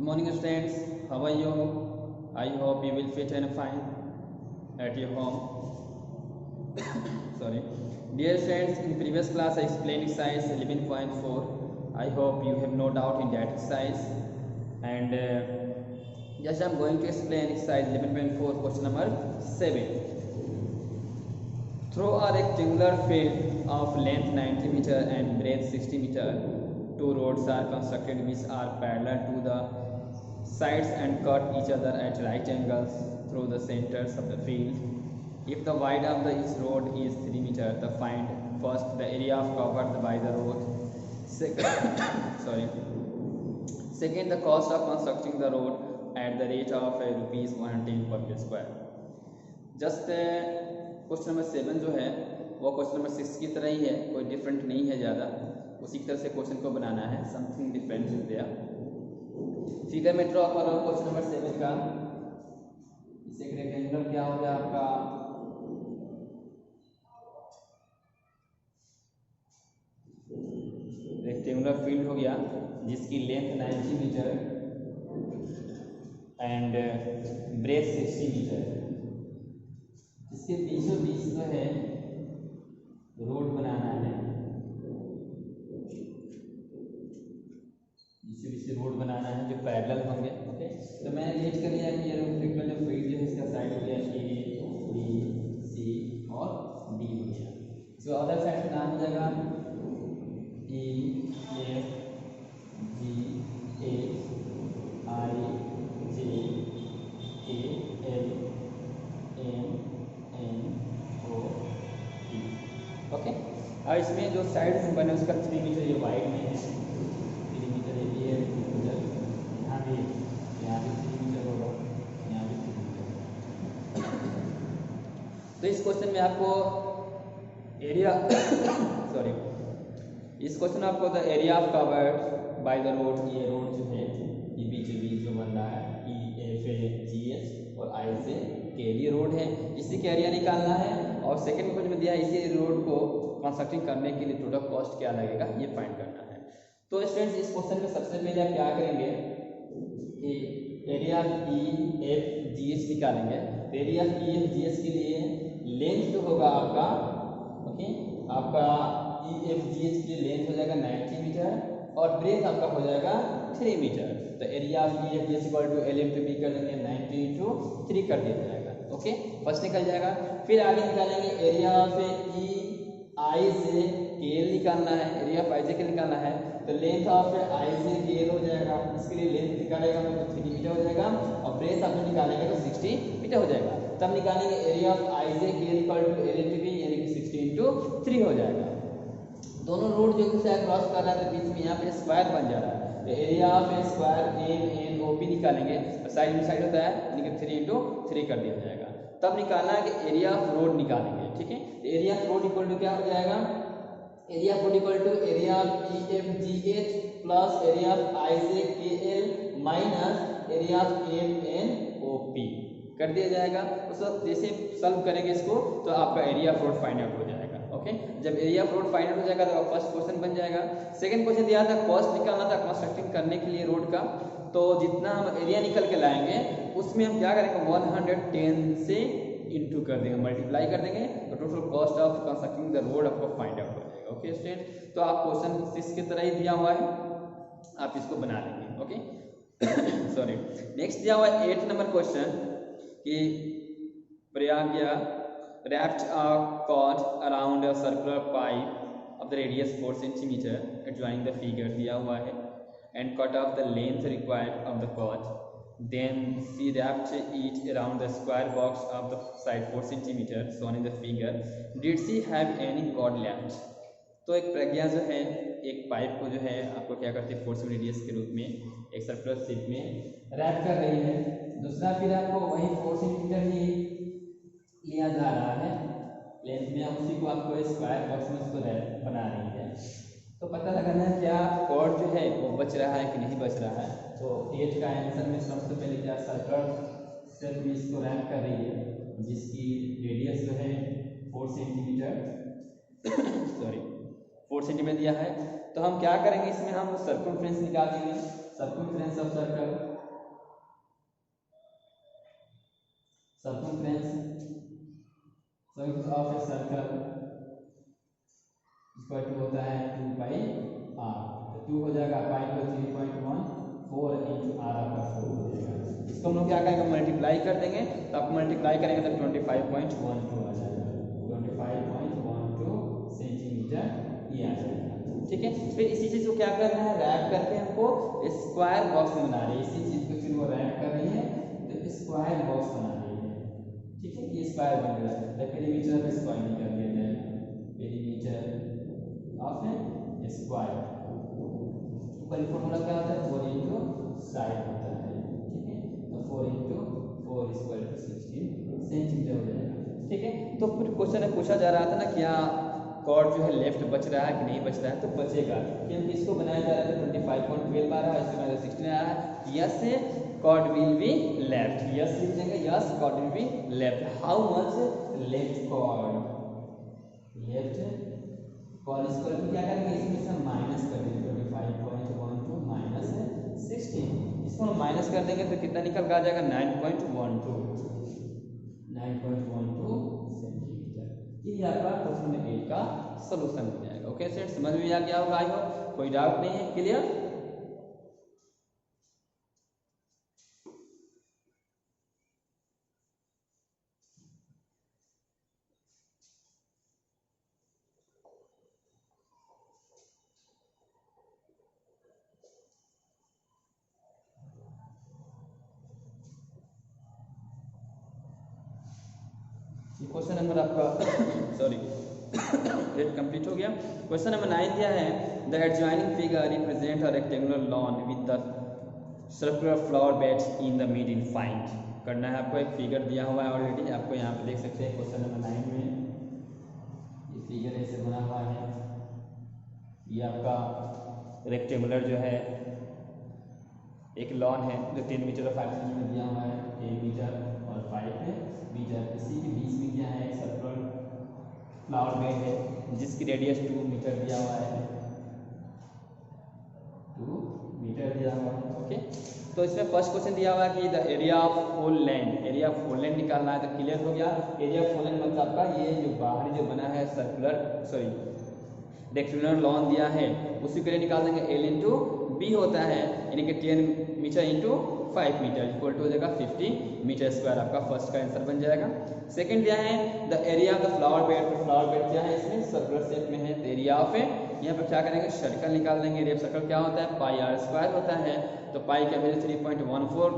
morning students, how are you? I hope you will fit and fine at your home. Sorry. Dear friends, in previous class I explained exercise 11.4. I hope you have no doubt in that exercise. And just I am going to explain exercise 11.4 question number 7. Through a rectangular field of length 90 meter and breadth 60 meter, two roads are constructed which are parallel to the sides and cut each other at right angles through the centers of the field. If the width of each road is 3 meter, the find first the area of covered by the road. Second, the cost of constructing the road at the rate of rupees 110 per meter square. Just question number 7 जो है वो question number 6 की तरह ही है, कोई different नहीं है ज़्यादा। उसी तरह से क्वेश्चन को बनाना है, something different is there. Figure में ड्रॉ कर रहा हूँ क्वेश्चन नंबर 7 का। इसे एक रेक्टेंगुलर क्या हो गया आपका, रेक्टेंगुलर फील्ड हो गया जिसकी length 90 metre and breadth 60 metre. इसके बीचों बीच जो है रोड बनाना है, बीचों बीच से रोड बनाना है जो पैरेलल होंगे। ओके, तो मैंने लेट कर लिया कि ये रेक्टेंगुलर जो फील्ड जो है इसका साइड हो गया ए बी सी और डी हो गया। जो अदर साइड का नाम हो जाएगा ई F G H I J K L M okay. और इसमें जो साइड में बने उसका 3 मीटर ये वाइड में है, 3 मीटर ये है, 2 मीटर यहाँ भी 3 मीटर होगा, यहाँ भी 3 मीटर। तो इस क्वेश्चन में आपको एरिया सॉरी इस क्वेश्चन में आपको the area of covered by the road, ये रोड जो है ये बीचों बीच जो बन रहा है E F A ji H और आई से के लिए रोड है, इसी का एरिया निकालना है। और सेकंड क्वेश्चन में दिया है इसी रोड को कंस्ट्रक्टिंग करने के लिए टोटल कॉस्ट क्या लगेगा ये फाइंड करना है। तो स्टूडेंट्स इस क्वेश्चन में सबसे पहले आप क्या करेंगे कि area of E F G H निकालेंगे। तो area of E F G H के लिए लेंथ जो होगा आपका, ओके, आपका ई एफ जी एच की लेंथ हो जाएगा 90 मीटर और ब्रेथ आपका हो जाएगा 3 मीटर। तो area of E F G H equal to L M to B कर देंगे, 90 इंटू 3 कर दिया जाएगा। ओके, फर्स्ट निकल जाएगा। फिर आगे निकालेंगे एरिया ऑफ ई आई से के एल निकालना है, एरिया ऑफ आई से के निकालना है। तो लेंथ ऑफ आई से के एल हो जाएगा, इसके लिए लेंथ निकालेगा तो 3 मीटर हो जाएगा और ब्रेथ आप निकालेंगे तो 60 मीटर हो जाएगा। तब निकालेंगे एरिया ऑफ आई से के L equal to L into B यानी कि 60 इंटू 3 हो जाएगा। दोनों रोड जो है क्रॉस कर रहा है तो बीच में यहाँ पे स्क्वायर बन जा रहा है। तो area of A square M N O P निकालेंगे, साइड में साइड होता है यानी कि 3 इंटू 3 कर दिया जाएगा। तब निकालना है कि एरिया ऑफ रोड निकालेंगे, ठीक है। Area of road equal to क्या हो जाएगा, area of road equal to area of E F G H plus area of I J K L minus area of M N O P कर दिया जाएगा। तो जैसे सॉल्व करेंगे इसको तो आपका area of road find out हो जाएगा। ओके, जब area of road find out हो जाएगा तो फर्स्ट क्वेश्चन बन जाएगा। सेकंड क्वेश्चन दिया था कॉस्ट निकालना था कंस्ट्रक्टिंग करने के लिए रोड का। तो जितना हम एरिया निकल के लाएंगे उसमें हम क्या करेंगे 110 से इंटू कर देंगे, मल्टीप्लाई कर देंगे तो total cost of constructing the road आपको फाइंड आउट हो जाएगा। ओके स्टूडेंट, तो आप क्वेश्चन 6 की तरह ही दिया हुआ है, आप इसको बना लेंगे। ओके सॉरी, नेक्स्ट दिया हुआ है 8 नंबर क्वेश्चन कि प्रयाग्या wrapped a cord around a circular pipe of the radius 4 cm adjoining the figure दिया हुआ है and cut off the length required of the cord. Then she wrapped it around the square box of the side 4 cm shown in the figure. Did she have any cord left? तो एक प्रज्ञा जो है एक pipe को जो है आपको क्या करती है 4 cm रेडियस के रूप में एक सर्कुलर शेप में रैप कर रही है। दूसरा फिर आपको वही 4 cm ही लिया जा रहा है लेंथ में, उसी को आपको स्क्वायर बॉक्स में उसको बना रही है। तो पता लगाना है क्या कॉर्ड जो है वो बच रहा है कि नहीं बच रहा है। तो 8 का आंसर में सबसे पहले क्या सर्कुलर शेप में इसको रैप कर रही है जिसकी रेडियस जो है 4 सेंटीमीटर सॉरी 4 सेंटीमीटर दिया है। तो हम क्या करेंगे इसमें हम सर्कमफ्रेंस निकाल देंगे, circumference of circle circle of a circle equal to होता है 2 पाई आर, तो 2 हो जाएगा पाई को 3.14 इंटू आर आपका 4 हो जाएगा। इसको हम लोग क्या करेंगे, मल्टीप्लाई कर देंगे, तो आप मल्टीप्लाई करेंगे तो 25.12 आ जाएगा, 25.12 सेंटीमीटर ये आ जाएगा। ठीक है, फिर इसी चीज को क्या करना है, रैप करके हमको स्क्वायर बॉक्स बना रही है, इसी चीज को फिर वो रैप कर रही है तो स्क्वायर बॉक्स बना रही है। ठीक है, ये स्क्वायर बन रहा है, तो पेरीमीटर का स्क्वायर निकाल दिया जाएगा, perimeter of A square equal formula क्या होता है, 4 इंटू साइड होता है। ठीक है, तो 4 इंटू 4 इक्वल टू 16 सेंटीमीटर हो जाएगा। ठीक है, तो फिर क्वेश्चन में पूछा जा रहा था ना, क्या कॉर्ड जो है लेफ्ट बच रहा है कि नहीं बच रहा है, तो बचेगा, क्योंकि इसको बनाया जा रहा है 25.12 आ रहा है, इसको बनाया 16 आ रहा है। यस से cord will be left, S लिख देंगे, S cord will be left. How much left cord, left cord equal to क्या करेंगे, इसमें से माइनस कर देंगे 25.12 माइनस 16, इसको हम माइनस कर देंगे तो कितना निकल कर आ जाएगा 9.12 सेंटीमीटर। ये आपका क्वेश्चन नंबर 8 का सलूशन हो जाएगा। ओके सेट, समझ में आ गया होगा, आई होप कोई डाउट नहीं है, क्लियर। क्वेश्चन नंबर आपका सॉरी 8 कंप्लीट हो गया। क्वेश्चन नंबर 9 दिया है, the adjoining figure represent a rectangular lawn with the circular flower beds in the middle, find करना है आपको। एक फिगर दिया हुआ है ऑलरेडी, आपको यहाँ पे देख सकते हैं क्वेश्चन नंबर 9 में ये फिगर ऐसे बना हुआ है, ये आपका रेक्टेंगुलर जो है एक लॉन है जो 10 मीटर और 5 सेंटीमीटर दिया हुआ है, 10 मीटर और 5 मीटर, इसी के बीच में क्या है, एक सर्कुलर फ्लावर बेड है जिसकी रेडियस 2 मीटर दिया हुआ है, 2 मीटर दिया हुआ है। ओके, तो इसमें फर्स्ट क्वेश्चन दिया हुआ है कि the area of whole land, area of whole land निकालना है, तो क्लियर हो गया। एरिया ऑफ होल लैंड मतलब आपका ये जो बाहरी जो बना है सर्कुलर रेक्टेंगुलर लॉन दिया है उसी के लिए निकाल देंगे, एल इंटू बी होता है, यानी कि 10 metre into 5 metre equal to हो जाएगा 50 मीटर स्क्वायर, आपका फर्स्ट का आंसर बन जाएगा। सेकंड दिया है the area of the flower bed, तो फ्लावर बेड क्या है, इसमें सर्कुलर शेप में है, तो एरिया ऑफ है, यहाँ पर क्या करेंगे, सर्कल निकाल देंगे, एरिया ऑफ सर्कल क्या होता है, पाई आर स्क्वायर होता है, तो पाई का वैल्यू 3.14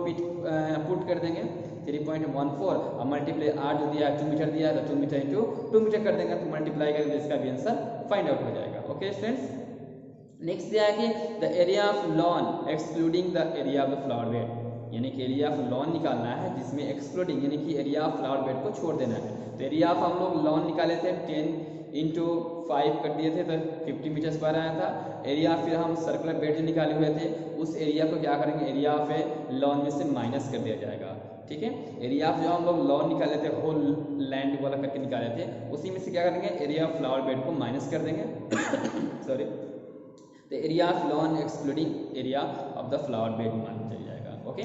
पुट कर देंगे, 3.14 और मल्टीप्लाई आर जो दिया है 2 मीटर दिया है, तो 2 मीटर इंटू 2 मीटर कर देंगे, तो मल्टीप्लाई करेंगे, इसका भी आंसर फाइंड आउट हो जाएगा। ओके स्टूडेंट्स, नेक्स्ट दिया है कि the area of lawn excluding the area of the flower bed, यानी कि एरिया ऑफ लॉन निकालना है जिसमें एक्सक्लूडिंग यानी कि एरिया ऑफ फ्लावर बेड को छोड़ देना है। तो एरिया ऑफ हम लोग लॉन निकाले थे 10 इंटू 5 कर दिए थे तो 50 मीटर स्क्वायर आया था। एरिया फिर हम सर्कुलर बेड जो निकाले हुए थे उस एरिया को क्या करेंगे, एरिया ऑफ ए लॉन में से माइनस कर दिया जाएगा। ठीक है, एरिया ऑफ जो हम लोग लॉन निकाले थे होल लैंड वाला करके निकाले थे उसी में से क्या करेंगे, एरिया ऑफ फ्लावर बेड को माइनस कर देंगे सॉरी, तो area of lawn excluding area of the flower bed मान चल जाएगा। ओके,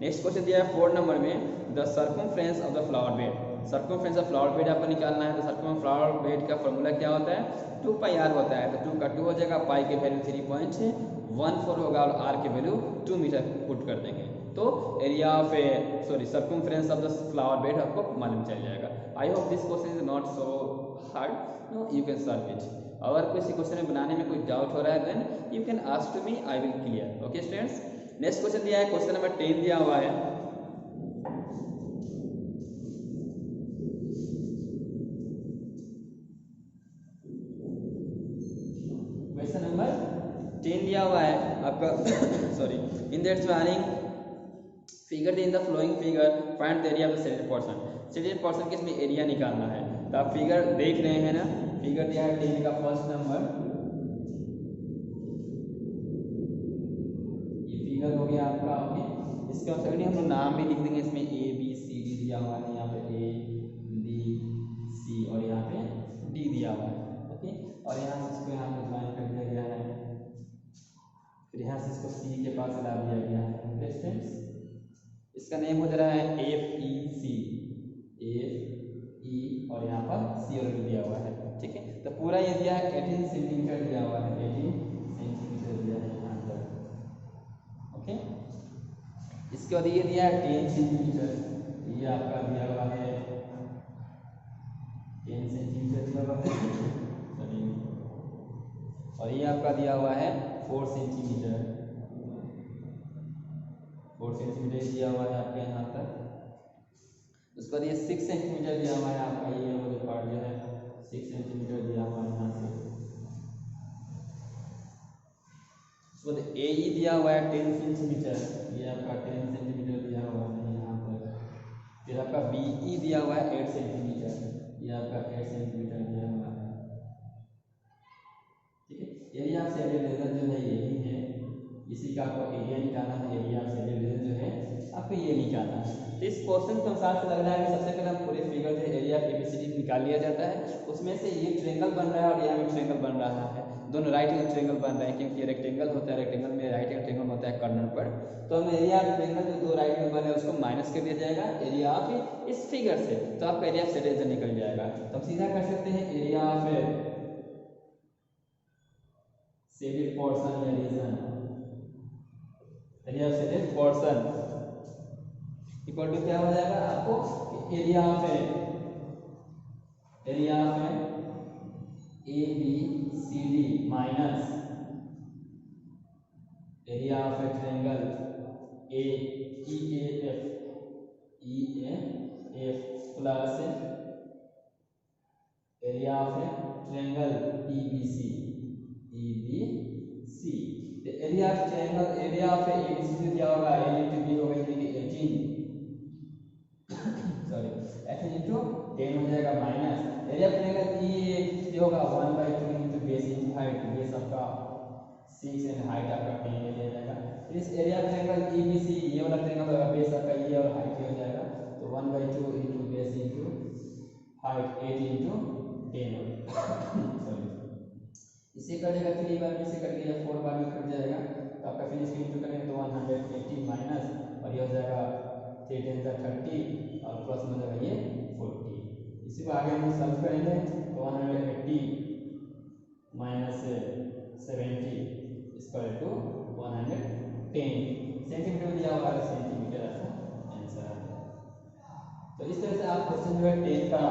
नेक्स्ट क्वेश्चन दिया है 4 नंबर में, the circumference of the flower bed, circumference of flower bed आपको निकालना है, तो सर्कम फ्लावर बेड का फॉर्मूला क्या होता है, 2 पाई आर होता है, तो 2 का 2 हो जाएगा, पाई के वैल्यू 3.14 होगा और आर के वैल्यू 2 मीटर पुट कर देंगे, तो area of circumference of the flower bed आपको मालूम चल जाएगा। I hope this question is not so hard, no you can solve it. अगर किसी क्वेश्चन में बनाने में कोई डाउट हो रहा है then you can ask to me, I will clear. Okay students, next question दिया है, क्वेश्चन नंबर 10 दिया हुआ है, क्वेश्चन नंबर 10 दिया हुआ है आपका sorry, in that joining figure in the flowing figure find the area of the shaded portion, shaded portion के इसमें एरिया निकालना है। तो आप फिगर देख रहे हैं ना, फिगर दिया है 10 का फर्स्ट नंबर, ये फिगर हो गया आपका। ओके, इसके अनुसार हम लोग नाम भी लिख देंगे, इसमें ए बी सी डी दिया हुआ है, यहाँ पे ए बी सी और यहाँ पे डी दिया हुआ है। ओके, और यहाँ से इसको यहाँ पे ज्वाइन कर दिया गया है, फिर यहाँ से इसको सी के पास ला दिया गया है। ओके स्टूडेंट्स, इसका नेम हो जा रहा है एफ ई सी, एफ ई और यहाँ पर सी और डी दिया हुआ है। ठीक है, तो पूरा ये दिया है 18 सेंटीमीटर दिया हुआ है, 18 सेंटीमीटर दिया है यहाँ पर। ओके, इसके बाद ये दिया है 10 सेंटीमीटर, ये आपका दिया हुआ है 10 सेंटीमीटर दिया हुआ है सॉरी, और ये आपका दिया हुआ है 4 सेंटीमीटर, 4 सेंटीमीटर दिया हुआ है आपके यहाँ तक। उसके बाद ये 6 सेंटीमीटर दिया हुआ है आपका, ये वाला पार्ट जो है 6 सेंटीमीटर दिया हुआ है यहाँ से। उसके बाद ए ई दिया हुआ है 10 सेंटीमीटर, ये आपका 10 सेंटीमीटर दिया हुआ है यहाँ पर। फिर आपका बी ई दिया हुआ है 8 सेंटीमीटर, ये आपका 8 सेंटीमीटर दिया हुआ है। ठीक है, एरिया ऑफ शेडेड रीजन जो है यही है, इसी का आपको एरिया निकालना है, एरिया ऑफ शेडेड रीजन जो है आपको ये निकालना है। तो इस क्वेश्चन के अनुसार से लग रहा है कि सबसे पहले हम पूरे फिगर जो एरिया ऑफ एबीसीडी निकाल लिया जाता है, उसमें से ये ट्रायंगल बन रहा है और यहाँ भी ट्रायंगल बन रहा है, दोनों राइट एंगल ट्रायंगल बन रहे हैं, क्योंकि रेक्टेंगल होता है, रेक्टेंगल में राइट एंगल ट्रायंगल होता है कॉर्नर पर। तो हमें एरिया ऑफ ट्रायंगल जो दो राइट एंगल बने उसको माइनस कर दिया जाएगा एरिया ऑफ इस फिगर से, तो आपका एरिया ऑफ शेडेड रीजन निकल जाएगा। तो हम सीधा कर सकते हैं एरिया ऑफ शेडेड पोर्शन या region, area of shaded portion equal to क्या हो जाएगा आपको, area of A B C D minus area of triangle A F plus area of triangle EBC. तो area of triangle, area of ABC दिया होगा a into b होगा, यानी कि 18 into 10 हो जाएगा माइनस एरिया ऑफ ट्रायंगल ई जो होगा 1/2 into base into height, base आपका 6 एंड हाइट आपका 10 ले लिया जाएगा। इस एरिया ऑफ ट्रायंगल ईबीसी, ये वाला ट्रायंगल होगा, बेस आपका ये और हाइट हो जाएगा, तो 1/2 into base into height 8 into 10 sorry, इसे कटेगा 3 बार में, इसे कट गया 4 बार में कट जाएगा, तो आपका फिनिश इंटू करेंगे तो 180 माइनस और ये हो जाएगा 3 10 30 और प्लस में हो जाएगा ये 40। इसी को आगे हम सॉल्व करेंगे तो 180 माइनस 70 इक्वल टू 110 सेंटीमीटर दिया हुआ है, सेंटीमीटर आंसर है। तो इस तरह से आप क्वेश्चन जो है 10 का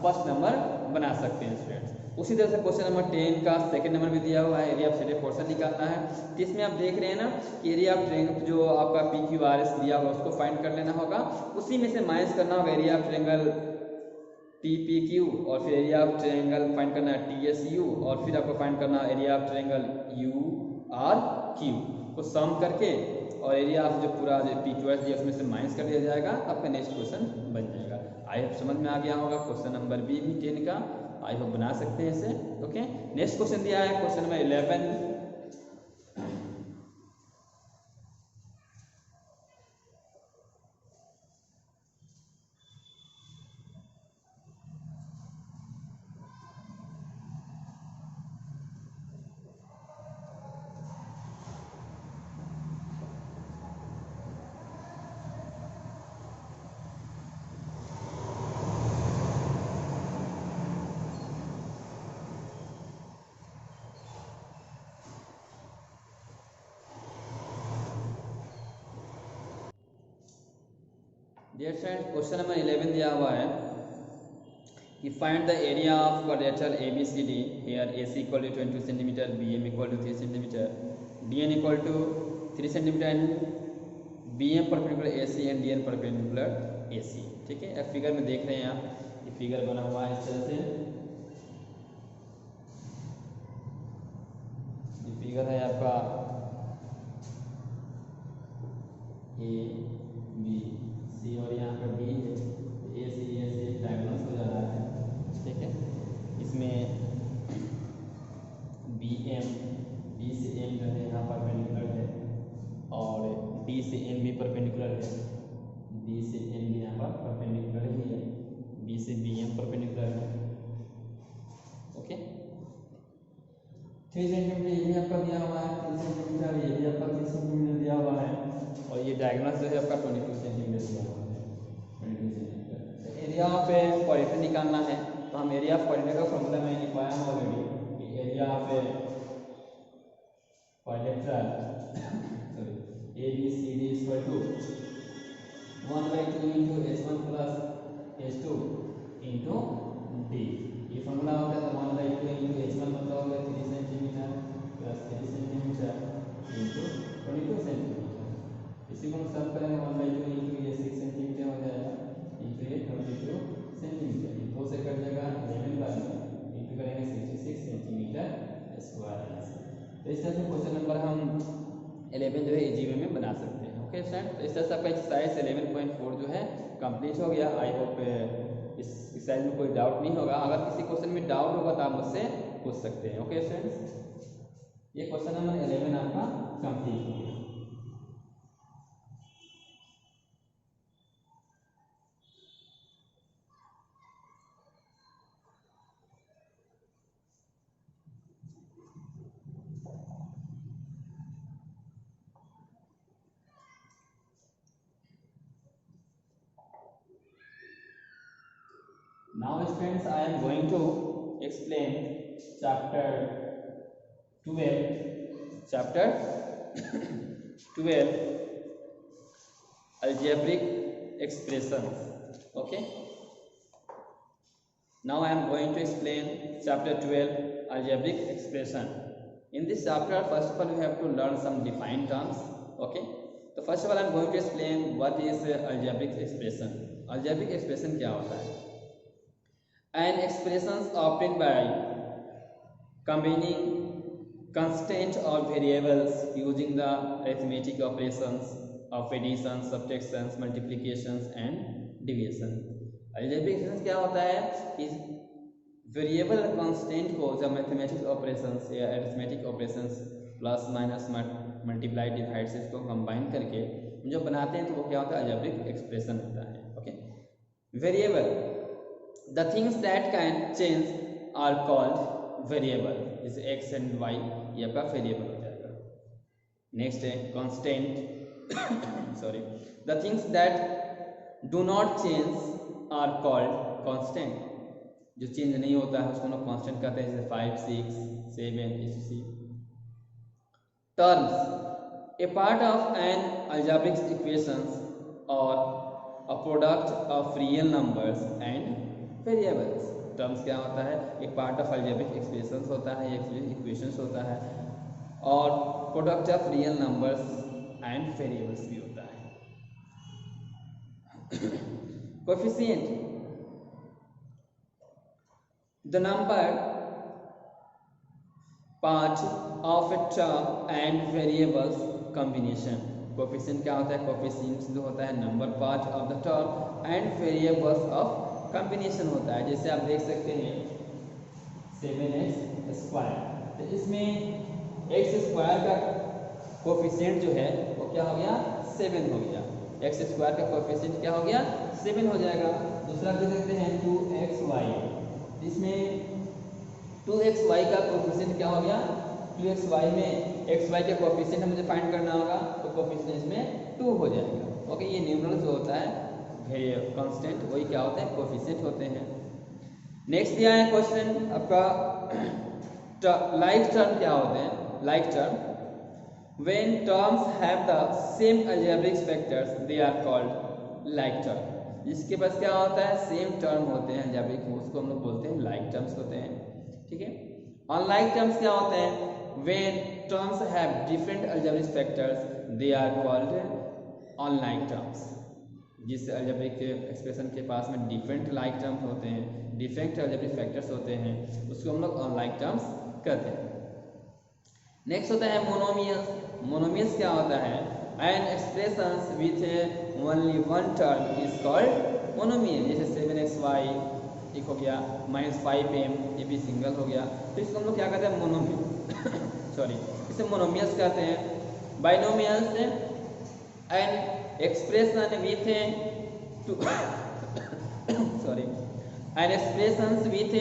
फर्स्ट नंबर बना सकते हैं स्टूडेंट्स। उसी तरह से क्वेश्चन नंबर 10 का सेकंड नंबर भी दिया हुआ है, एरिया ऑफ शेडेड पोर्शन निकालना है। तो इसमें आप देख रहे हैं ना कि एरिया ऑफ ट्रायंगल जो आपका पी क्यू आर एस दिया हुआ उसको फाइंड कर लेना होगा, उसी में से माइनस करना होगा area of triangle T P Q, और फिर एरिया ऑफ ट्रायंगल फाइंड करना है टी एस यू, और फिर आपको फाइंड करना है area of triangle U R Q को सम करके, और एरिया ऑफ जो पूरा जो पी क्यू आर दिया उसमें से माइनस कर दिया जाएगा, आपका नेक्स्ट क्वेश्चन बन जाएगा। आई होप समझ में आ गया होगा क्वेश्चन नंबर बी भी 10 का, आई होप बना सकते हैं इसे। ओके, नेक्स्ट क्वेश्चन दिया है question number 11। Dear friends, question number 11 दिया हुआ है कि find the area of quadrature ABCD, here AC equal to 22 centimetre, BM equal to 3 centimetre, DN equal to 3 centimetre and BM perpendicular AC and DN perpendicular AC। ठीक है, अब figure में देख रहे हैं आप, ये फिगर बना हुआ है इस तरह से, ये फिगर है आपका ABC और यहाँ पर B है, AC एक डायगोनल हो जा रहा है। ठीक है, इसमें B से M जो है यहाँ परपेंडिकुलर है, और D से N भी परपेंडिकुलर है, D से N भी यहाँ पर परपेंडिकुलर ही है, B से BM परपेंडिकुलर है। ओके, 3 सेंटीमीटर ये भी आपका दिया हुआ है, 3 सेंटीमीटर ये भी आपका 3 सेंटीमीटर दिया हुआ है, और ये डायगोनल जो है आपका 22 सेंटीमीटर दिया हुआ है, 22 सेंटीमीटर। एरिया ऑफ क्वाड्रेचर निकालना है, तो हम एरिया ऑफ कोऑर्डिनेट का फॉर्मूला मैं लिखवाया हूँ ऑलरेडी कि area of quadrilateral sorry A B C D equal to 1/2 into h1 plus h2 into D. ये फॉर्मूला होता है, तो 1/2 इंटू h1 मतलब हो गया 3 centimetre plus 3 centimetre into 22 centimetre. इसी को हम सब करेंगे 1/2 इंटू ये 6 सेंटीमीटर हो जाएगा इंटू ये 22 सेंटीमीटर। ये 2 से कट जाएगा 11 बार में इंटू करेंगे 66 सेंटीमीटर स्क्वायर। तो इस तरह से क्वेश्चन नंबर हम 11 जो है इजी में बना सकते हैं। ओके स्टूडेंट, तो इस तरह से आपका एक्सरसाइज 11.4 जो है कंप्लीट हो गया। आई होप इस एक्सरसाइज में कोई डाउट नहीं होगा। अगर किसी क्वेश्चन में डाउट होगा तो आप मुझसे पूछ सकते हैं। ओके स्टूडेंट्स, ये क्वेश्चन नंबर 11 आपका कंप्लीट हो गया। Now students, I am going to explain chapter 12 algebraic expressions. Okay, now I am going to explain chapter 12 algebraic expression. In this chapter, first of all we have to learn some defined terms. Okay, so first of all I am going to explain what is algebraic expression. Algebraic expression क्या होता है? An expressions obtained by combining constant or variables using the arithmetic operations of addition, subtraction, multiplications and division. algebraic expression क्या होता है कि variable और constant को जब मैथमेटिक्स ऑपरेशंस या arithmetic operations plus minus multiply divide से इसको कंबाइन करके जो बनाते हैं तो वो क्या होता है? अलजेब्रिक एक्सप्रेशन होता है। Okay, variable the things that can change are called variable, जैसे x and y ये आपका वेरिएबल हो जाएगा। नेक्स्ट है constant sorry, the things that do not change are called constant, जो चेंज नहीं होता है उसको हम लोग कांस्टेंट कहते हैं, जैसे 5 6 7 etc. Terms, a part of an algebraic equations or a product of real numbers and variables. Terms क्या होता है? एक पार्ट ऑफ अलजेब्रिक एक्सप्रेशंस होता है, इक्वेशंस होता है, और product of real numbers and variables भी होता है। Coefficient, the number part of a term and variables combination. Coefficient क्या होता है? कोएफिशिएंट जो होता है number part of the term and variables of combination होता है। जैसे आप देख सकते हैं 7x स्क्वायर, तो इसमें x स्क्वायर का कोएफिशिएंट जो है वो क्या हो गया? 7 हो गया। x स्क्वायर का कोएफिशिएंट क्या हो गया? 7 हो जाएगा। दूसरा देख सकते हैं 2xy, इसमें 2xy का कोएफिशिएंट क्या हो गया? 2xy में xy के कोएफिशिएंट मुझे फाइंड करना होगा, तो कोएफिशिएंट इसमें 2 हो जाएगा। ओके, ये न्यूमरल जो होता है कांस्टेंट वही क्या होते हैं? कोएफिशिएंट होते हैं। नेक्स्ट दिया है क्वेश्चन आपका लाइक टर्म क्या होते हैं? Like term, when terms have the same algebraic factors they are called like term. जिसके पास क्या होता है? सेम टर्म होते हैं अलजेब्रिक, उसको हम लोग बोलते हैं लाइक टर्म्स होते हैं। ठीक है, अनलाइक टर्म्स क्या होते हैं? When terms have different algebraic factors they are called unlike terms. जिस अलजेब्रिक एक्सप्रेशन के पास में डिफरेंट लाइक टर्म्स होते हैं, डिफरेंट अलजेब्रिक फैक्टर्स होते हैं, उसको हम लोग अनलाइक टर्म्स कहते हैं। नेक्स्ट होता है मोनोमियल्स। मोनोमियल्स क्या होता है? An expressions with only one term is called monomial. जैसे 7xy एक हो गया, -5m ये भी सिंगल हो गया, तो इसको हम लोग क्या कहते हैं? मोनोमियल सॉरी, इसे मोनोमियल्स कहते हैं। Binomials and expression with sorry, an expressions with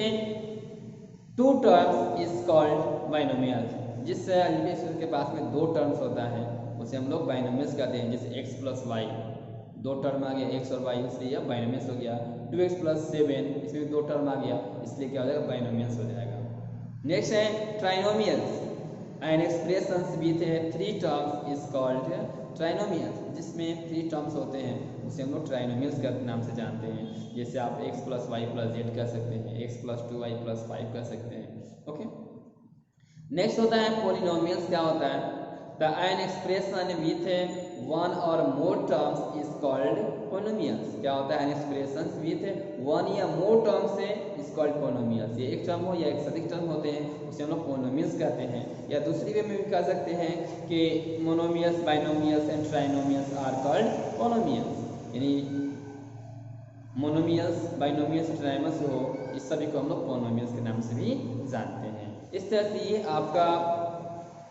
2 terms is called binomial। जिससे अलजेब्रिक के पास में 2 टर्म्स होता है उसे हम लोग बाइनोमियल्स कहते हैं। जैसे x + y दो टर्म आ गया x और y, इसलिए यह बाइनोमियल्स हो गया। 2x + 7 इसमें भी दो टर्म आ गया, इसलिए क्या हो जाएगा, बाइनोमियल्स हो जाएगा। नेक्स्ट है trinomials, an expressions with 3 terms is called trinomials. जिसमें 3 टर्म्स होते हैं उसे हम लोग ट्राइनोमियल्स के नाम से जानते हैं। जैसे आप x + y + z कह सकते हैं, x + 2y + 5 कह सकते हैं। ओके, नेक्स्ट होता है पोलिनोमियल्स। क्या होता है, द एन एक्सप्रेशन विथ 1 और मोर टर्म्स इज कॉल्ड पोलिनोमियल्स। क्या होता है, एन एक्सप्रेशन विथ 1 या मोर टर्म्स से इज कॉल्ड पोलिनोमियल्स। ये एक टर्म हो या एक से अधिक टर्म होते हैं उसे हम लोग पोलिनोमियल्स कहते हैं। या दूसरी वे में भी कह सकते हैं कि monomials, binomials and trinomials are called polynomials. यानी मोनोमियल्स, बाइनोमियल्स, ट्राइनोमियल्स हो, इस सभी को हम लोग पोलिनोमियल्स के नाम से भी जानते हैं। इस तरह से ये आपका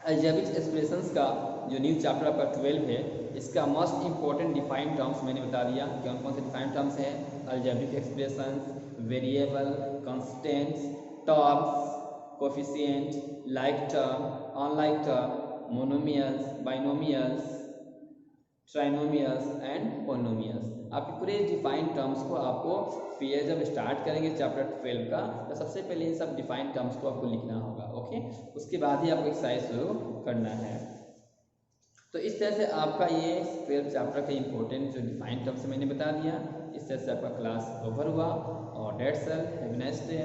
अलजेब्रिक एक्सप्रेशंस का जो न्यू चैप्टर आपका 12 है, इसका मोस्ट इंपॉर्टेंट डिफाइंड टर्म्स मैंने बता दिया। कौन कौन से डिफाइंड टर्म्स हैं, algebraic expressions, variable, constants, terms, coefficient, like term, unlike term, monomials, binomials, trinomials and polynomials. आपके पूरे डिफाइंड टर्म्स को आपको फिर जब स्टार्ट करेंगे चैप्टर 12 का, तो सबसे पहले इन सब डिफाइंड टर्म्स को आपको लिखना होगा। ओके, उसके बाद ही आपको एक्सरसाइज शुरू करना है। तो इस तरह से आपका ये 12 चैप्टर का इंपॉर्टेंट जो डिफाइंड टर्म्स मैंने बता दिया। इस तरह से आपका क्लास ओवर हुआ और that's have a nice day.